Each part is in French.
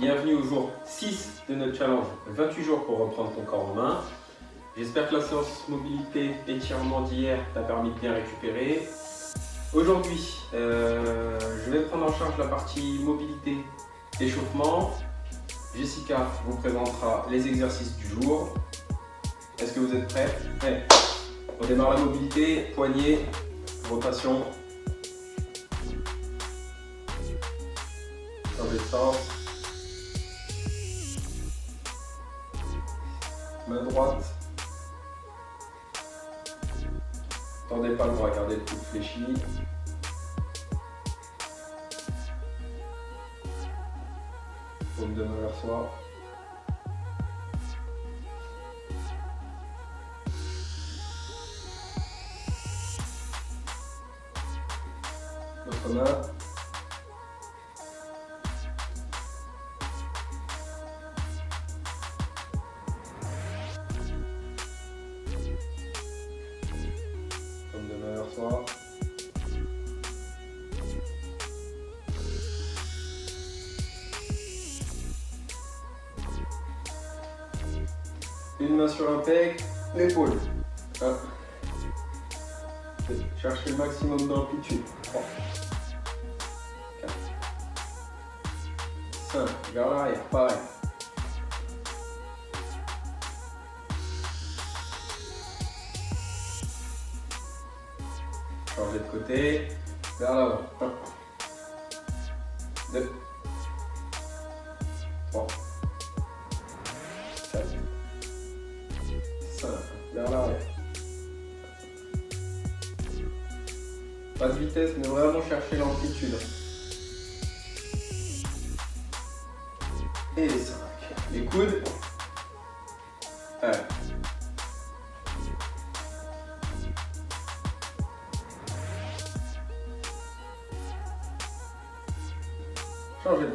bienvenue au jour 6 de notre challenge 28 jours pour reprendre ton corps en main. J'espère que la séance mobilité étirement d'hier t'a permis de bien récupérer. Aujourd'hui, je vais prendre en charge la partie mobilité échauffement. Jessica vous présentera les exercices du jour. Est-ce que vous êtes prêts? Ouais. On démarre la mobilité, poignet, rotation. Changer de sens. Main droite. Tendez pas le bras, gardez le coude fléchi. Paume de main vers soi. L'autre main. Paume de main vers soi. Une main sur un pec, l'épaule. 1, 2, cherchez le maximum d'amplitude. 3, 4, 5, vers l'arrière, pareil. Changez de côté, vers l'avant. 1, 2, 3, 4, 5, vers l'arrière. Pas de vitesse, mais vraiment chercher l'amplitude. Et 5. Les coudes. Allez. Changez de main.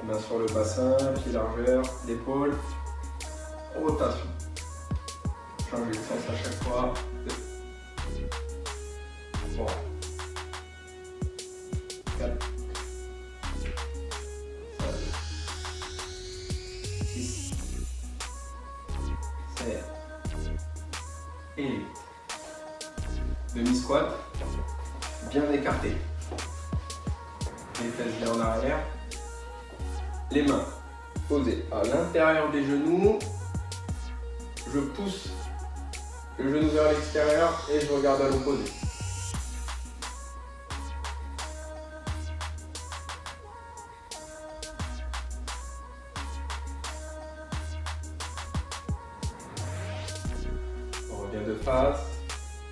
Main sur le bassin, pied largeur, l'épaule, rotation. Changez de sens à chaque fois. 2, 3, 4, 5, 6, 7 et 8. Demi-squat, bien écarté. Les fesses bien en arrière. Les mains posées à l'intérieur des genoux. Je pousse le genou vers l'extérieur et je regarde à l'opposé. On revient de face,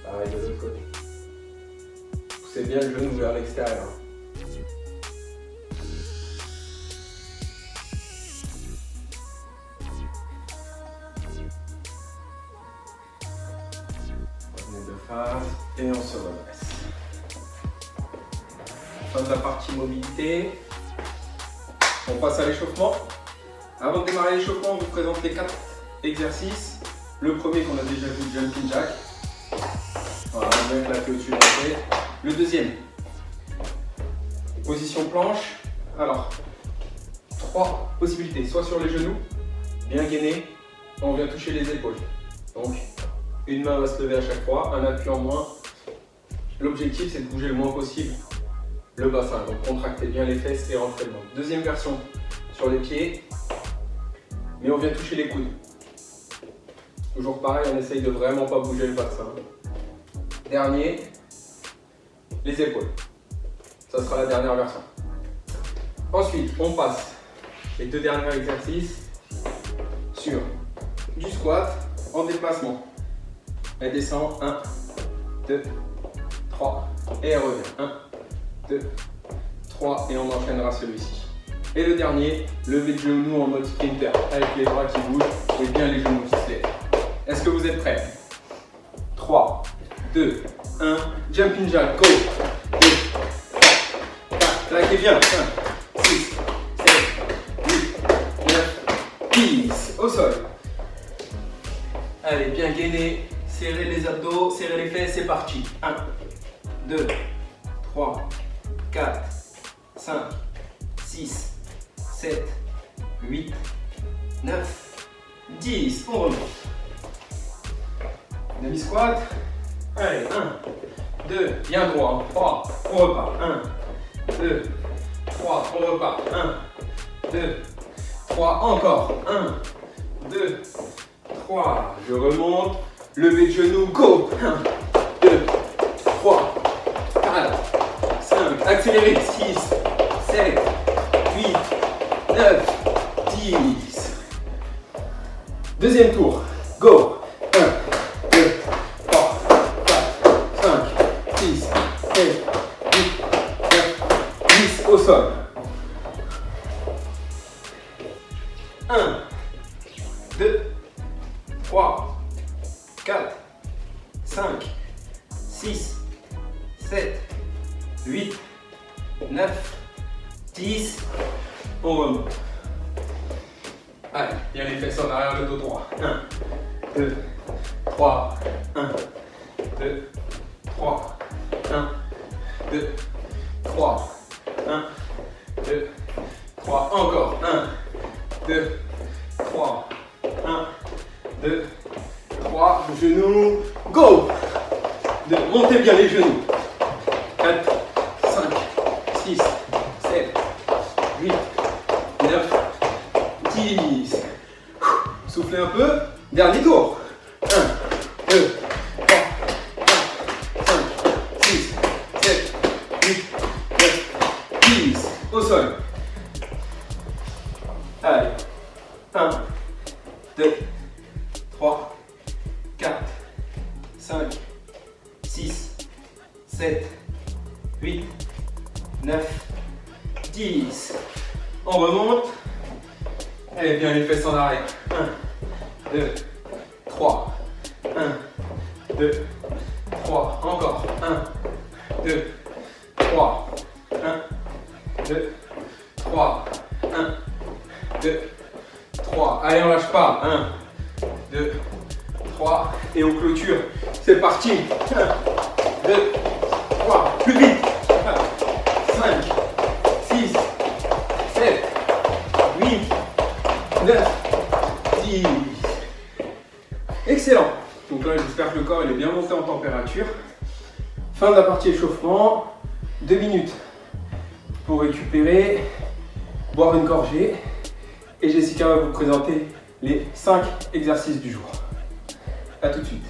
pareil de l'autre côté. Poussez bien le genou vers l'extérieur. Et on se redresse. Fin de la partie mobilité. On passe à l'échauffement. Avant de démarrer l'échauffement, on vous présente les 4 exercices. Le premier qu'on a déjà vu, jumping jack. Voilà, avec la queue au-dessus de la tête. Le deuxième, position planche. Alors, 3 possibilités. Soit sur les genoux, bien gainé, on vient toucher les épaules. Donc, une main va se lever à chaque fois, un appui en moins. L'objectif, c'est de bouger le moins possible le bassin. Donc contractez bien les fesses et rentrez dedans. Deuxième version, sur les pieds, mais on vient toucher les coudes. Toujours pareil, on essaye de vraiment pas bouger le bassin. Dernier, les épaules. Ça sera la dernière version. Ensuite, on passe les 2 derniers exercices sur du squat en déplacement. Elle descend, 1, 2, 3, et elle revient, 1, 2, 3, et on enchaînera celui-ci. Et le dernier, lever de genoux en mode sprinter, avec les bras qui bougent et bien les genoux qui se lèvent. Est-ce que vous êtes prêts? 3, 2, 1, jumping jack, go! 2, 3, 4, claquez bien, 5, 6, 7, 8, 9, 10, au sol. Allez. Allez, bien gainer, serrez les abdos, serrez les fesses, c'est parti. 1, 2, 3, 4, 5, 6, 7, 8, 9, 10. On remonte. Demi-squat. Allez, 1, 2, bien droit. 3, on repart. 1, 2, 3, on repart. 1, 2, 3, encore. 1, 2, 3. Je remonte. Levé de genou, go. 1, 2, 3, 4, 5. Accélérez. 6, 7, 8, 9, 10. Deuxième tour. Go. 1, 2, 3, 4, 5, 6, 7, 8, 9, 10 au sol. 1, 2, 3, 4, 5, 6, 7, 8, 9, 10. On remonte. Allez, bien les fesses en arrière, le dos droit. 1, 2, 3, 1, 2, 3, 1, 2, 3, 1, 2, 3, encore. 1, 2, 3, 1, 2, 3, genoux, go. Montez bien les genoux. 4, 5, 6, 7, 8, 9, 10. Soufflez un peu. Dernier tour. 1, 2, 3, 4, 5, 6, 7, 8, 9, 10. Au sol. Allez. 1, 2, 3, 4, 5, 6, 7, 8, 9, 10. On remonte. Allez, bien les fesses en arrière. 1, 2, 3. 1, 2, 3. Encore. 1, 2, 3. 1, 2, 3. 1, 2, 3. Allez, on lâche pas. 1, 2, 3. Et on clôture. C'est parti. 1, 2, 3. Plus vite. 5, 6, 7, 8, 9, 10. Excellent. Donc là, j'espère que le corps il est bien monté en température. Fin de la partie échauffement. 2 minutes pour récupérer, boire une gorgée. Et Jessica va vous présenter les 5 exercices du jour. A tout de suite.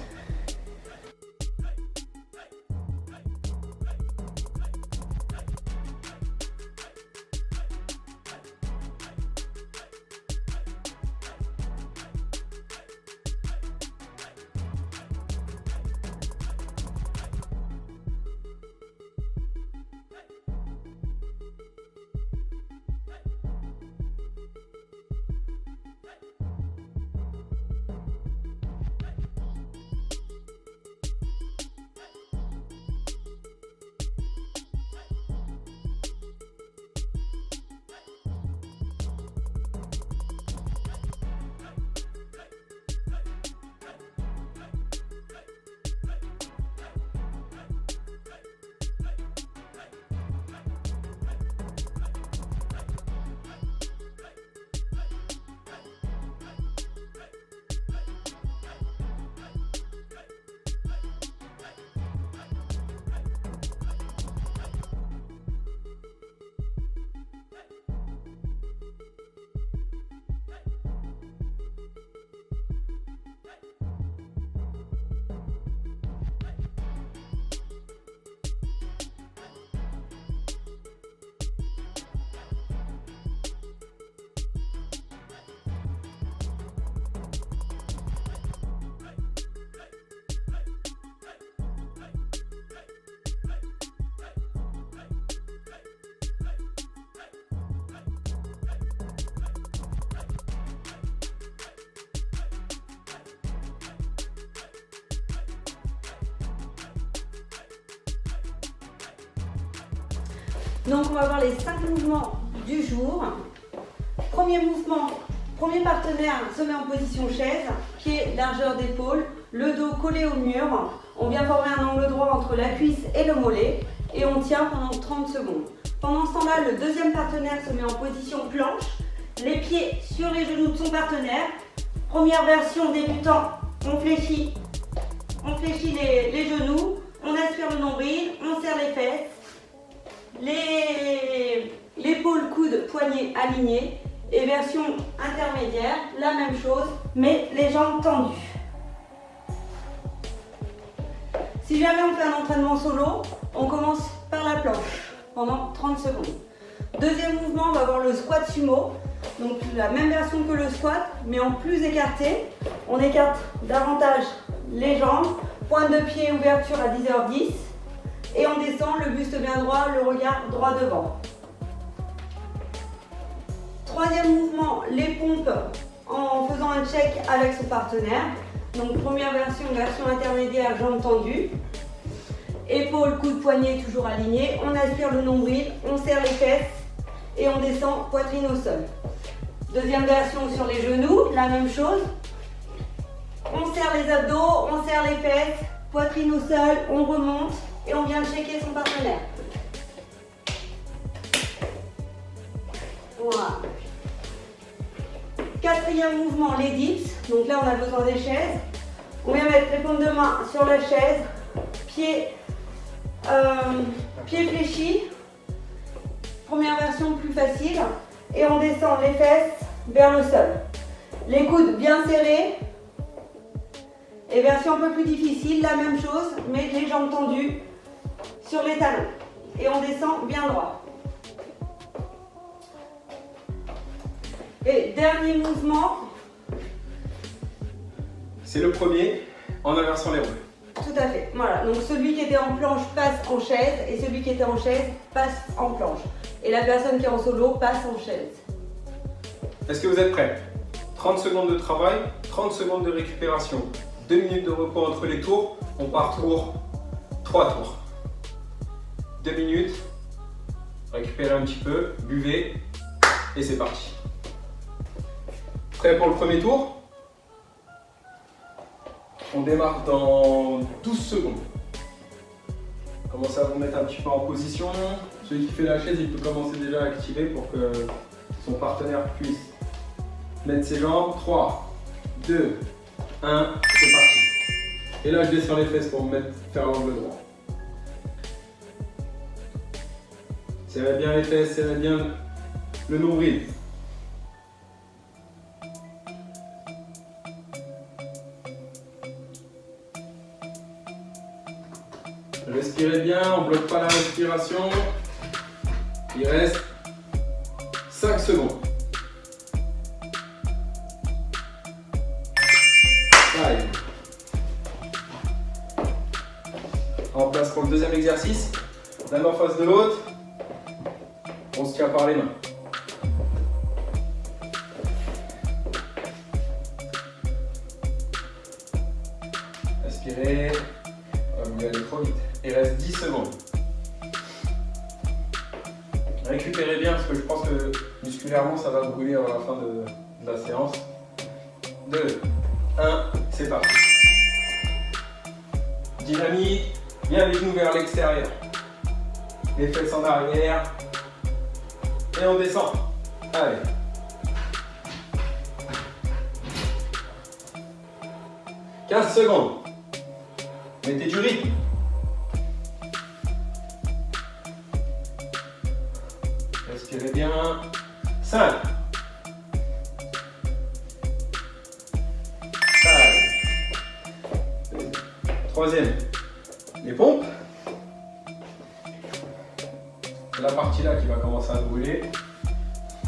Donc on va voir les 5 mouvements du jour. Premier mouvement, Premier partenaire se met en position chaise, pied, largeur d'épaule, le dos collé au mur. On vient former un angle droit entre la cuisse et le mollet et on tient pendant 30 secondes. Pendant ce temps-là, le deuxième partenaire se met en position planche, les pieds sur les genoux de son partenaire. Première version débutant, on fléchit les genoux, on aspire le nombril, on serre les fesses, l'épaule, coude, poignet alignés. Et version intermédiaire, la même chose, mais les jambes tendues. Si jamais on fait un entraînement solo, on commence par la planche pendant 30 secondes. Deuxième mouvement, on va avoir le squat sumo. Donc la même version que le squat, mais en plus écarté. On écarte davantage les jambes, pointe de pied, ouverture à 10h10. Et on descend, le buste bien droit, le regard droit devant. Troisième mouvement, les pompes en faisant un check avec son partenaire. Donc première version intermédiaire, jambes tendues. Épaules, coudes, poignets toujours alignés. On aspire le nombril, on serre les fesses et on descend poitrine au sol. Deuxième version sur les genoux, la même chose. On serre les abdos, on serre les fesses, poitrine au sol, on remonte et on vient checker son partenaire. Voilà. Quatrième mouvement, les dips. Donc là, on a besoin des chaises. On vient mettre les paumes de main sur la chaise, pieds fléchis. Première version plus facile. Et on descend les fesses vers le sol. Les coudes bien serrés. Et version un peu plus difficile, la même chose, mais les jambes tendues sur les talons. Et on descend bien droit. Et dernier mouvement. C'est le premier en inversant les rôles. Tout à fait. Voilà. Donc celui qui était en planche passe en chaise et celui qui était en chaise passe en planche. Et la personne qui est en solo passe en chaise. Est-ce que vous êtes prêts? 30 secondes de travail, 30 secondes de récupération, 2 minutes de repos entre les tours. On part 3 tours. 2 minutes, récupérez un petit peu, buvez et c'est parti. Prêt pour le premier tour? On démarre dans 12 secondes. Commencez à vous mettre un petit peu en position. Celui qui fait la chaise, il peut commencer déjà à activer pour que son partenaire puisse mettre ses jambes. 3, 2, 1, c'est parti. Et là, je descends les fesses pour faire l'angle droit. Serrez bien les fesses, serrez bien le nombril. Respirez bien, on ne bloque pas la respiration. Il reste 5 secondes. Allez. En place pour le deuxième exercice. L'un en face de l'autre. On se tient par les mains. Respirez. Vous allez trop vite. Il reste 10 secondes. Récupérez bien parce que je pense que musculairement ça va brûler à la fin de la séance. 2, 1, c'est parti. Dynamique, bien les genoux vers l'extérieur. Les fesses en arrière. Et on descend. Allez. « 15 secondes. Mettez du rythme. Respirez bien. 5. 5. Troisième. Les pompes. C'est la partie là qui va commencer à brûler,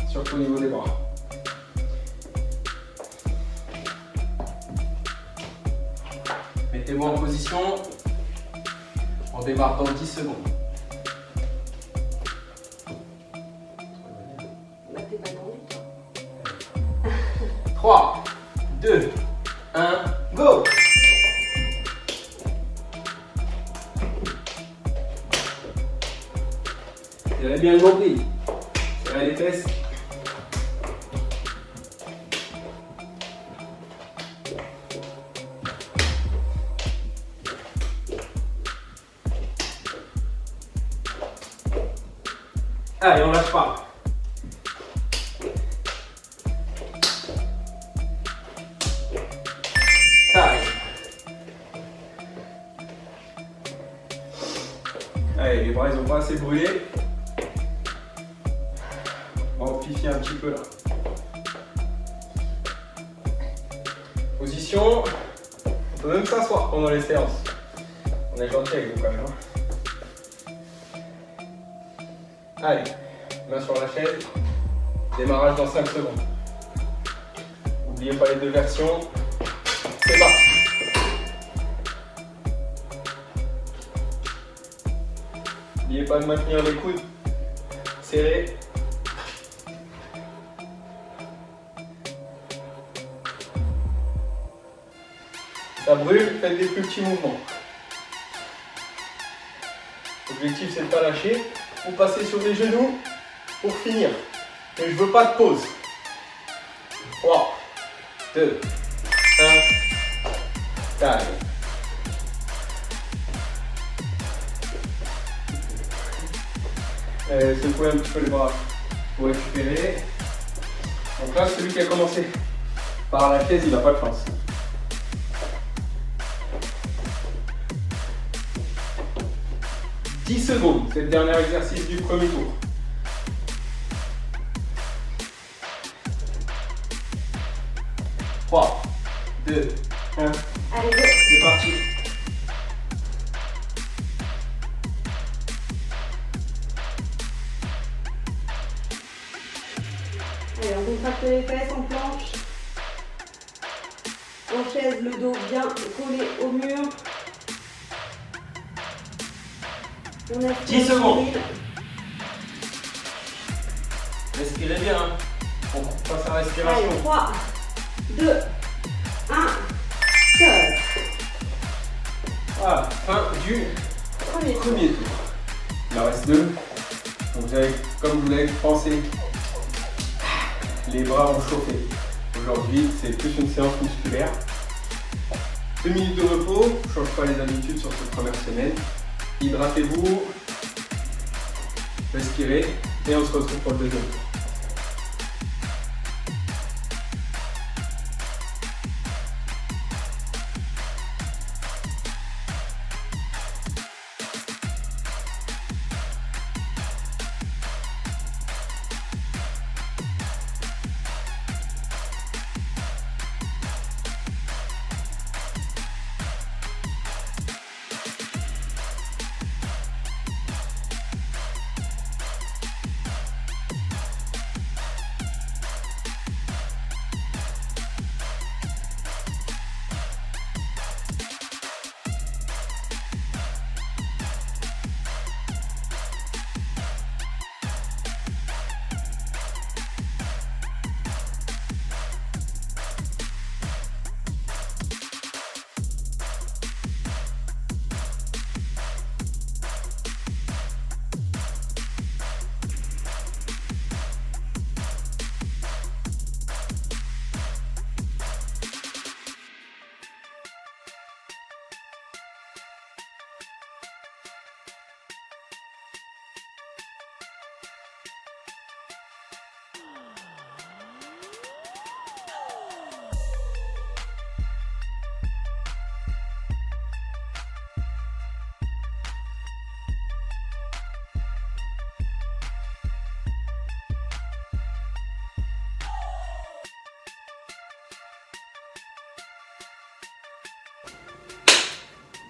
surtout au niveau des bras. Mettez-vous en position. On démarre dans 10 secondes. 3, 2, 1, go! Serrez bien le nombril. Serrez les fesses. Allez, on lâche pas. Allez, les bras ils ont pas assez brûlé. On va amplifier un petit peu là. Position. On peut même s'asseoir pendant les séances. On est gentil avec vous quand même. Allez, main sur la chaise. Démarrage dans 5 secondes. N'oubliez pas les deux versions. C'est parti. N'oubliez pas de maintenir les coudes serrés. Ça brûle, faites des plus petits mouvements. L'objectif c'est de ne pas lâcher. Vous passez sur les genoux pour finir. Mais je ne veux pas de pause. 3, 2, 1, taille. Secouez un petit peu les bras pour récupérer. Donc là, celui qui a commencé par la chaise, il n'a pas de chance. « 10 secondes, c'est le dernier exercice du premier tour. « 3, 2, 1, allez, go. C'est parti. Allez, on contracte les fesses en planche. En chaise, le dos bien collé au mur. On a 10 secondes. Respirez bien. Hein. On passe à la respiration. Allez, 3, 2, 1, seul. Voilà, fin du Premier tour. premier tour. Il en reste 2. Donc vous avez, comme vous l'avez pensé, les bras ont chauffé. Aujourd'hui, c'est plus une séance musculaire. 2 minutes de repos, on ne change pas les habitudes sur cette première semaine. Hydratez-vous, respirez et on se retrouve pour le deuxième tour.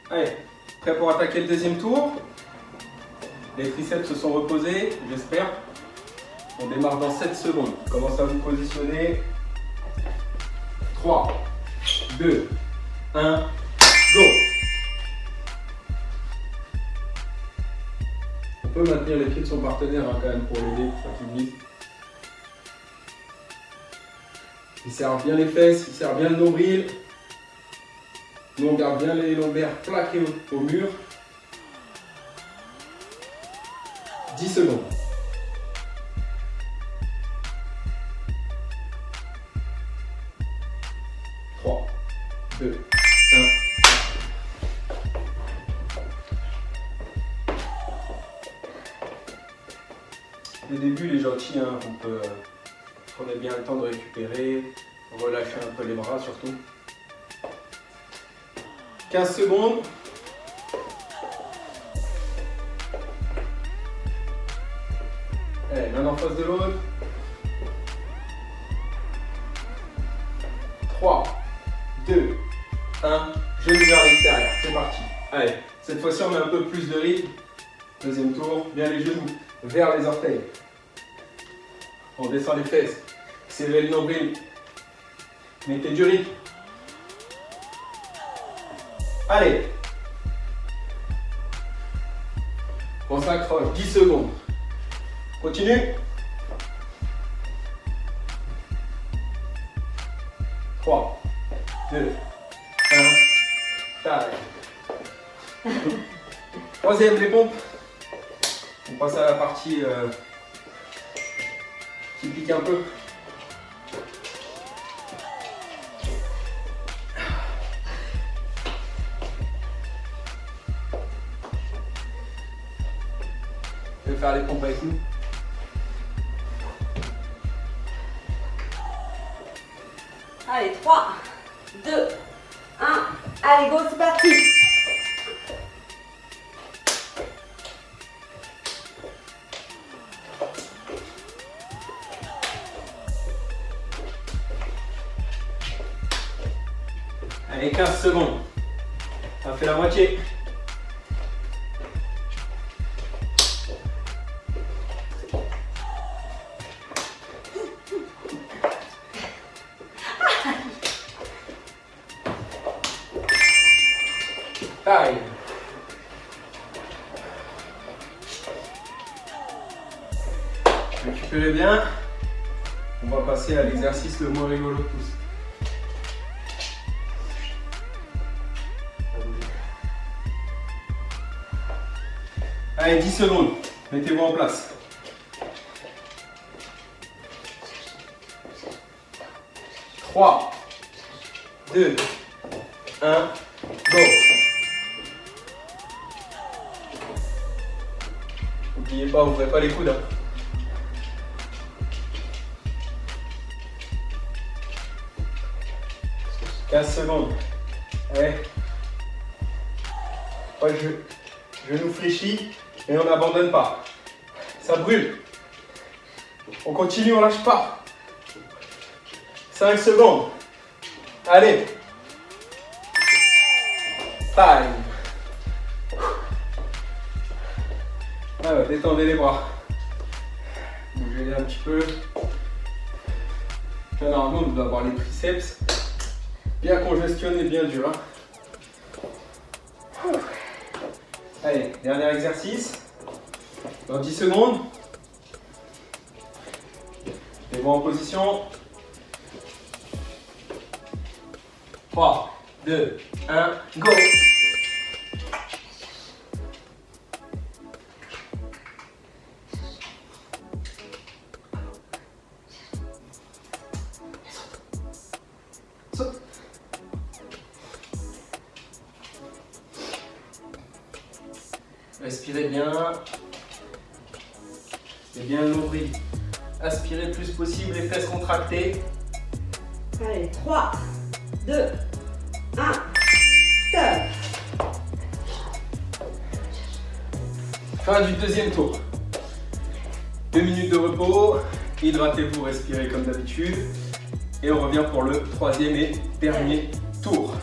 Allez, prêt pour attaquer le deuxième tour. Les triceps se sont reposés, j'espère. On démarre dans 7 secondes. Commencez à vous positionner. 3, 2, 1, go! On peut maintenir les pieds de son partenaire hein, quand même pour l'aider, pour qu'il glisse. Il serre bien les fesses, il serre bien le nombril. Nous on garde bien les lombaires plaqués au mur. 10 secondes. 3, 2, 1. Le début, il est gentil, hein. Prenez bien le temps de récupérer, relâchez un peu les bras surtout. 15 secondes. Allez, l'un en face de l'autre. 3, 2, 1, genou vers l'extérieur, c'est parti. Allez, cette fois-ci on met un peu plus de rythme. Deuxième tour, bien les genoux vers les orteils. On descend les fesses, serrez le nombril, mettez du rythme. Allez, on s'accroche, 10 secondes. Continue. 3, 2, 1, t'arrêtes. Troisième, les pompes. On passe à la partie qui pique un peu. Je vais faire les pompes avec nous. Allez, 3, 2, 1. Allez, go, c'est parti. Allez, 15 secondes. Ça fait la moitié. Time. Récupérez bien. On va passer à l'exercice le moins rigolo de tous. Allez, 10 secondes. Mettez-vous en place. Trois, 2, 1, go. N'oubliez pas, ouvrez pas les coudes. Hein. « 15 secondes. Allez. Pas le genou fléchi et on n'abandonne pas. Ça brûle. On continue, on lâche pas. 5 secondes. Allez. Time. Alors, détendez les bras. Bougez-les un petit peu. Là, normalement, on doit avoir les triceps bien congestionnés, bien durs. Hein. Allez, dernier exercice. Dans 10 secondes. Mettez-vous en position. 3, 2, 1, go! Saute. Respirez bien. Et bien le nombril. Aspirez le plus possible, les fesses contractées. Allez, 3, 2, 1, stop. Fin du deuxième tour. 2 minutes de repos. Hydratez-vous, respirez comme d'habitude. Et on revient pour le troisième et dernier tour.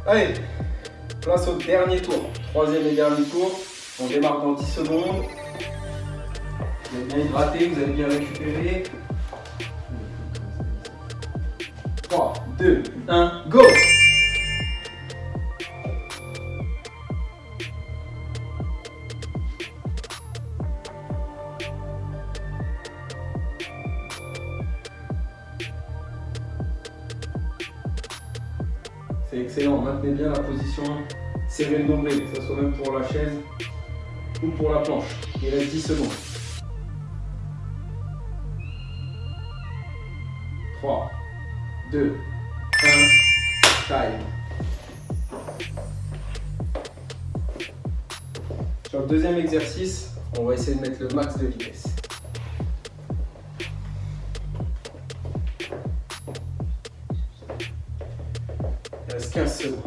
Allez, place au dernier tour. Troisième et dernier tour. On démarre dans 10 secondes. Vous êtes bien hydraté, vous avez bien récupéré. 3, 2, 1, go! C'est excellent, maintenez bien la position, serrez le nombril, que ce soit même pour la chaise ou pour la planche. Il reste 10 secondes. 3, 2, 1, time. Sur le deuxième exercice, on va essayer de mettre le max de vitesse. Il reste 15 secondes.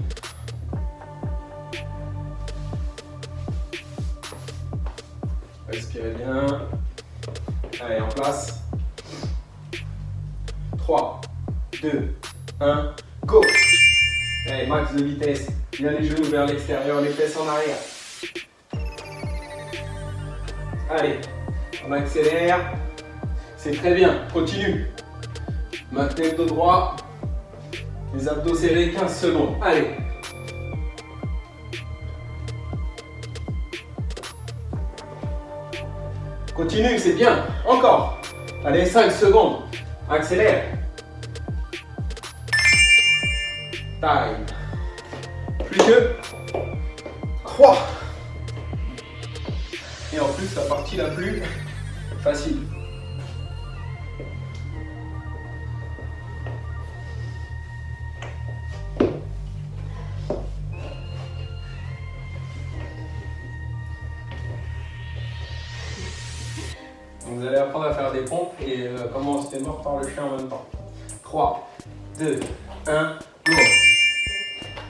Respirez bien. Allez, en place. 3, 2, 1, go! Allez, max de vitesse. Bien les genoux vers l'extérieur, les fesses en arrière. Allez, on accélère. C'est très bien, continue. Maintenez le dos droit. Les abdos serrés, 15 secondes. Allez. Continue, c'est bien. Encore. Allez, 5 secondes. Accélère. Time. Plus que 3. Et en plus, la partie la plus facile. Vous allez apprendre à faire des pompes et comment se fait mort par le chien en même temps. 3, 2, 1, go! «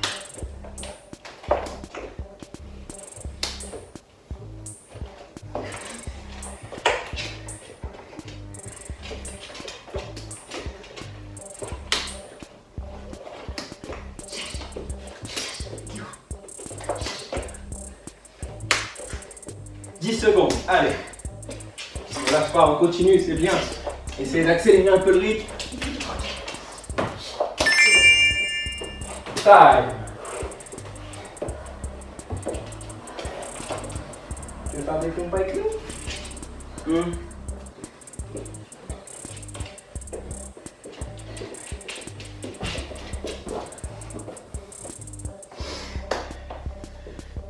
10 secondes, allez! On lâche pas, on continue, c'est bien. Essayez d'accélérer un peu le rythme. Time. Tu veux faire des pompes avec nous?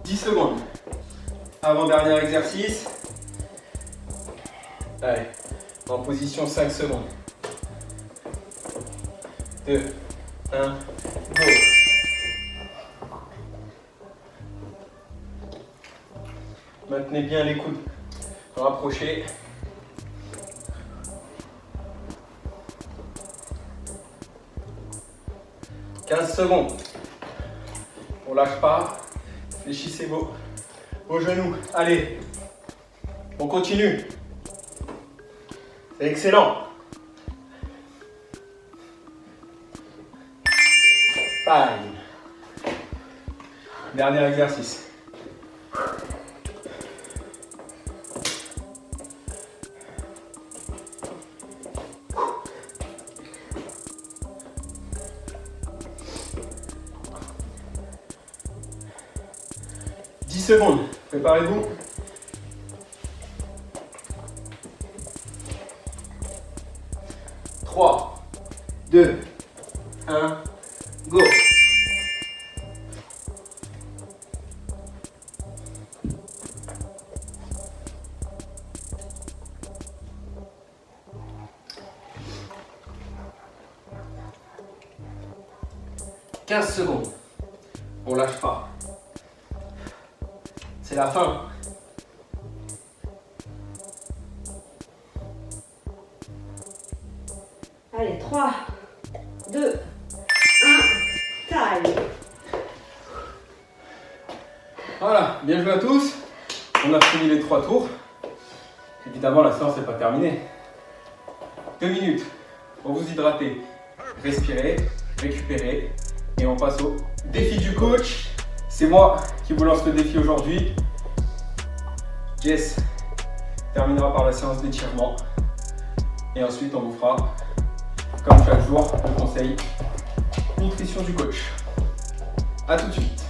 10 secondes. Avant-dernier exercice. Allez, en position 5 secondes. 2, 1, go! Maintenez bien les coudes rapprochés. « 15 secondes. On lâche pas. Fléchissez vos genoux. Allez, on continue. C'est excellent. Time. Dernier exercice. « 10 secondes. Préparez-vous. 3, 2, 1, go! « 15 secondes. On lâche pas. C'est la fin. Allez, 3, 2, 1, time. Voilà, bien joué à tous. On a fini les 3 tours. Évidemment, la séance n'est pas terminée. 2 minutes pour vous hydrater, respirer, récupérer Et on passe au défi du coach. C'est moi qui vous lance le défi aujourd'hui. Jess terminera par la séance d'étirement. Et ensuite, on vous fera, comme chaque jour, le conseil nutrition du coach. A tout de suite.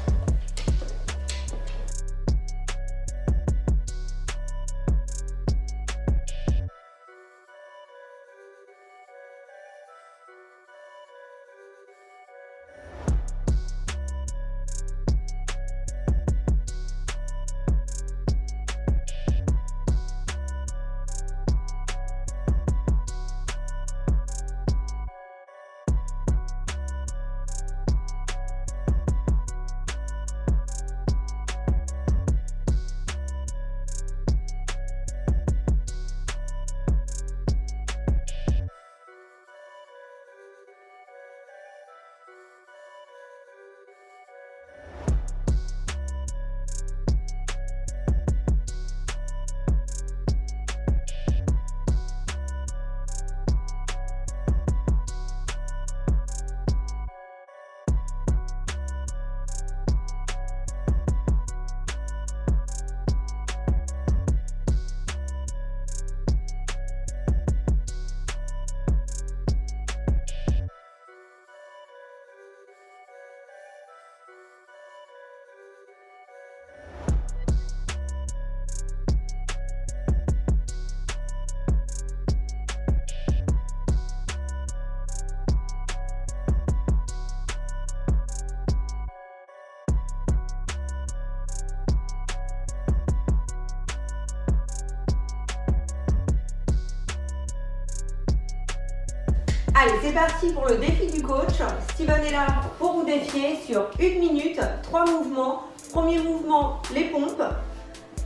Allez, c'est parti pour le défi du coach. Steven est là pour vous défier sur 1 minute, 3 mouvements. Premier mouvement, les pompes.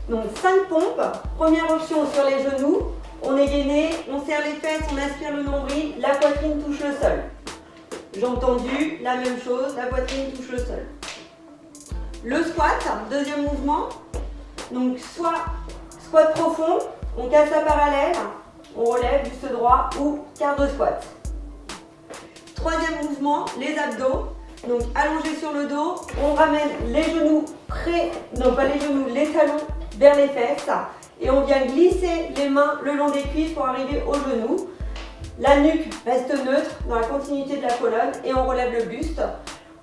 Donc 5 pompes. Première option sur les genoux. On est gainé, on serre les fesses, on aspire le nombril, la poitrine touche le sol. Jambes tendues, la même chose, la poitrine touche le sol. Le squat, deuxième mouvement. Donc soit squat profond, on casse la parallèle, on relève buste droit ou quart de squat. Troisième mouvement, les abdos. Donc allongé sur le dos, on ramène les genoux les talons vers les fesses et on vient glisser les mains le long des cuisses pour arriver aux genoux. La nuque reste neutre dans la continuité de la colonne et on relève le buste.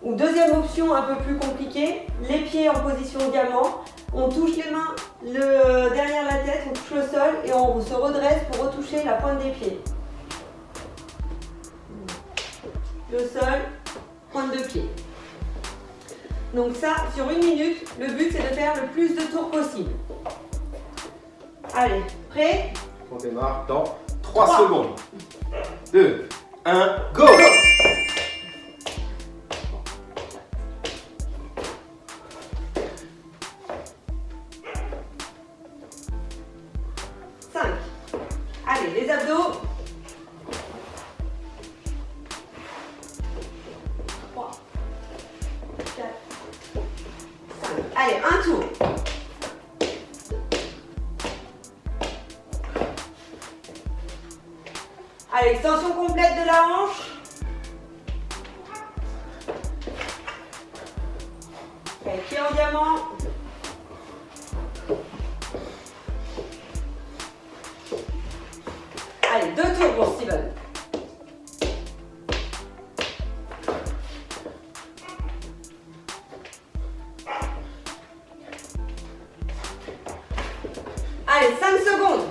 Ou deuxième option un peu plus compliquée, les pieds en position diamant. On touche les mains derrière la tête, on touche le sol et on se redresse pour retoucher la pointe des pieds. Le sol, pointe de pied. Donc ça, sur 1 minute, le but c'est de faire le plus de tours possible. Allez, prêt? On démarre dans 3 secondes. 2, 1, go! 5. Allez, les abdos. 3, 4, 5. Allez, un tour. Allez, extension complète de la hanche. Allez, pied en diamant. Allez, 2 tours pour Steven. Allez, 5 secondes.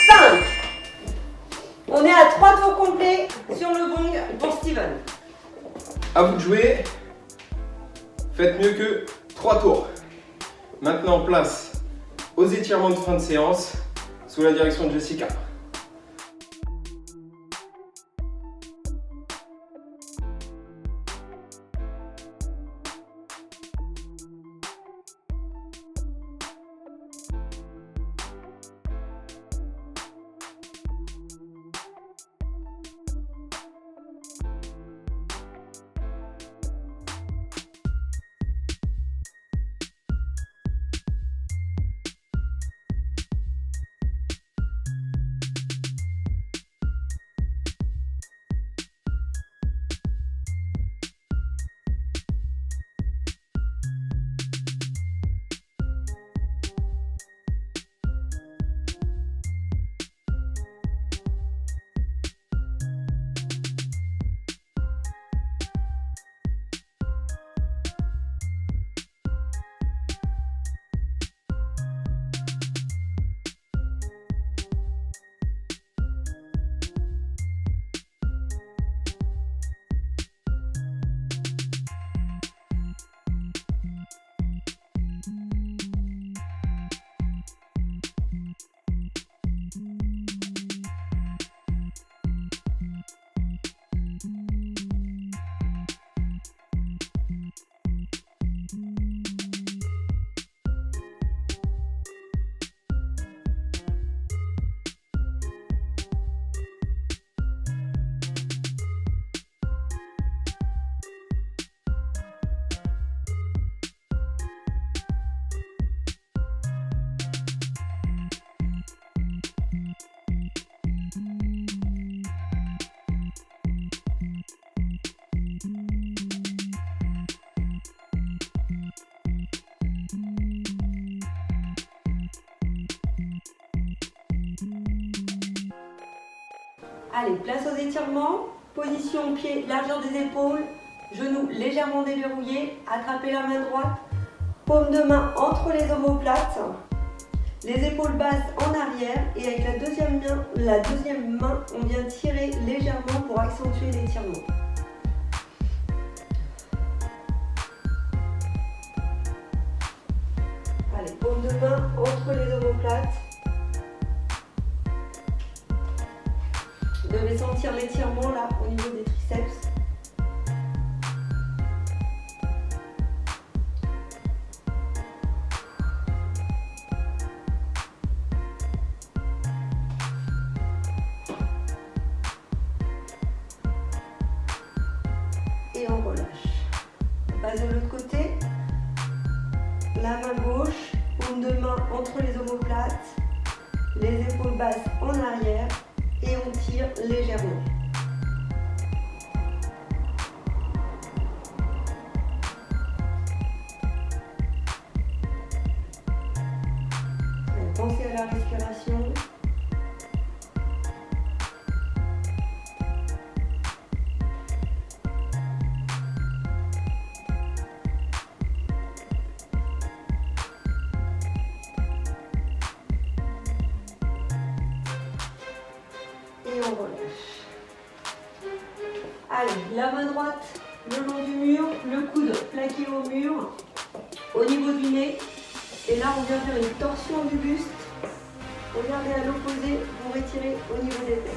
5. On est à 3 tours complets sur le bong pour Steven. À vous de jouer. Faites mieux que 3 tours. Maintenant, place aux étirements de fin de séance sous la direction de Jessica. Allez, place aux étirements. Position pied, largeur des épaules. Genoux légèrement déverrouillés. Attrapez la main droite. Paume de main entre les omoplates. Les épaules basses en arrière. Et avec la deuxième main, on vient tirer légèrement pour accentuer l'étirement. Allez, paume de main entre les omoplates. Vous devez sentir l'étirement là au niveau des triceps. Et on relâche. On passe de l'autre côté. La main gauche, paume de main entre les omoplates, les épaules basses en arrière et on tire légèrement. Pensez à la respiration. Et on relâche. Allez, la main droite le long du mur, le coude plaqué au mur, au niveau du nez. Et là, on vient faire une torsion du buste. Regardez à l'opposé, vous retirez au niveau des pecs.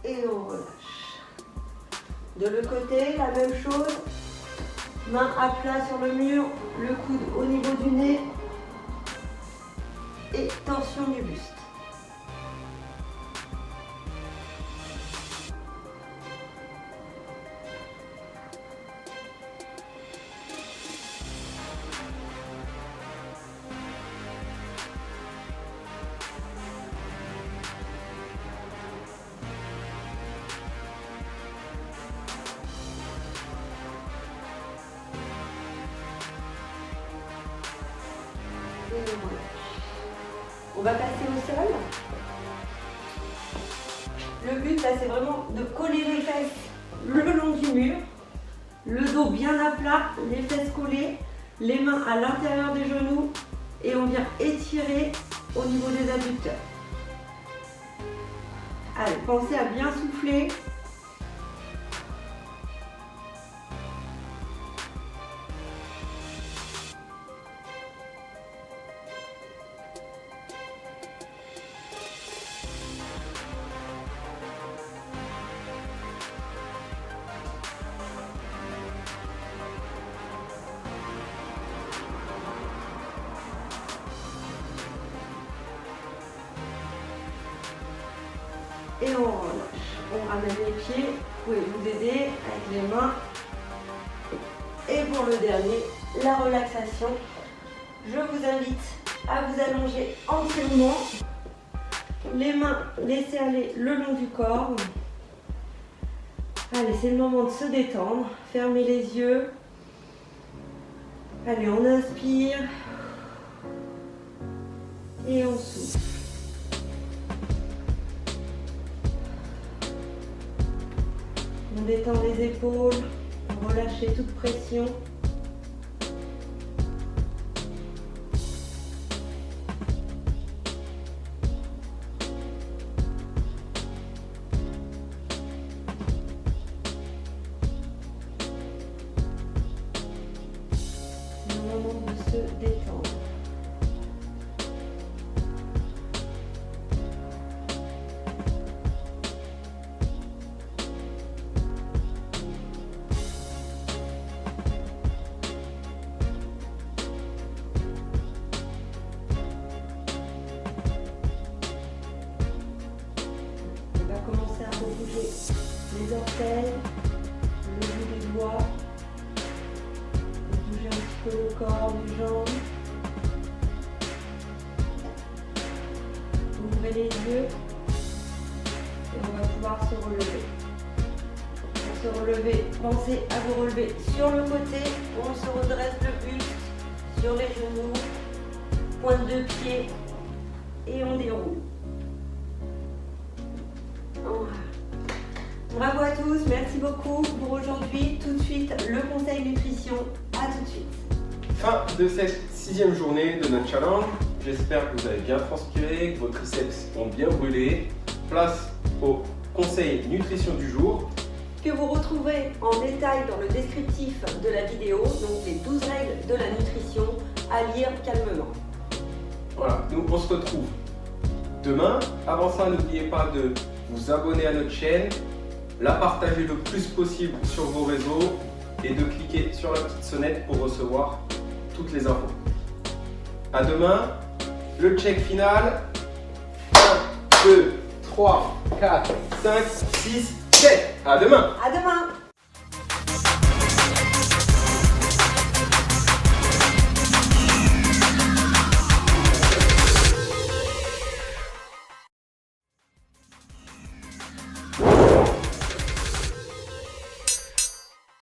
Et on relâche. De l'autre côté, la même chose. Main à plat sur le mur, le coude au niveau du nez et torsion du buste. On va passer au sol. Le but là, c'est vraiment de coller les fesses le long du mur, le dos bien à plat, les fesses collées, les mains à l'intérieur des genoux et on vient étirer au niveau des adducteurs. Allez, pensez à bien souffler. Et on relâche. On ramène les pieds. Vous pouvez vous aider avec les mains. Et pour le dernier, la relaxation. Je vous invite à vous allonger entièrement. Les mains laissez aller le long du corps. Allez, c'est le moment de se détendre. Fermez les yeux. Allez, on inspire. Et on souffle. On détend les épaules, relâchez toute pression. C'est le moment de se détendre. Commencer à rebouger les orteils, le bout des doigts, bouger un corps du jambe. Ouvrez les yeux et on va pouvoir se relever. Pour se relever, pensez à vous relever sur le côté. On se redresse le buste sur les genoux, pointe de pied et on déroule. Bravo à tous, merci beaucoup pour aujourd'hui. Tout de suite, le conseil nutrition. À tout de suite. Fin de cette 6e journée de notre challenge. J'espère que vous avez bien transpiré, que vos triceps ont bien brûlé. Place au conseil nutrition du jour. Que vous retrouverez en détail dans le descriptif de la vidéo, donc les 12 règles de la nutrition à lire calmement. Voilà, nous on se retrouve demain. Avant ça, n'oubliez pas de vous abonner à notre chaîne, la partager le plus possible sur vos réseaux et de cliquer sur la petite sonnette pour recevoir toutes les infos. À demain, le check final. 1, 2, 3, 4, 5, 6, 7. À demain. À demain.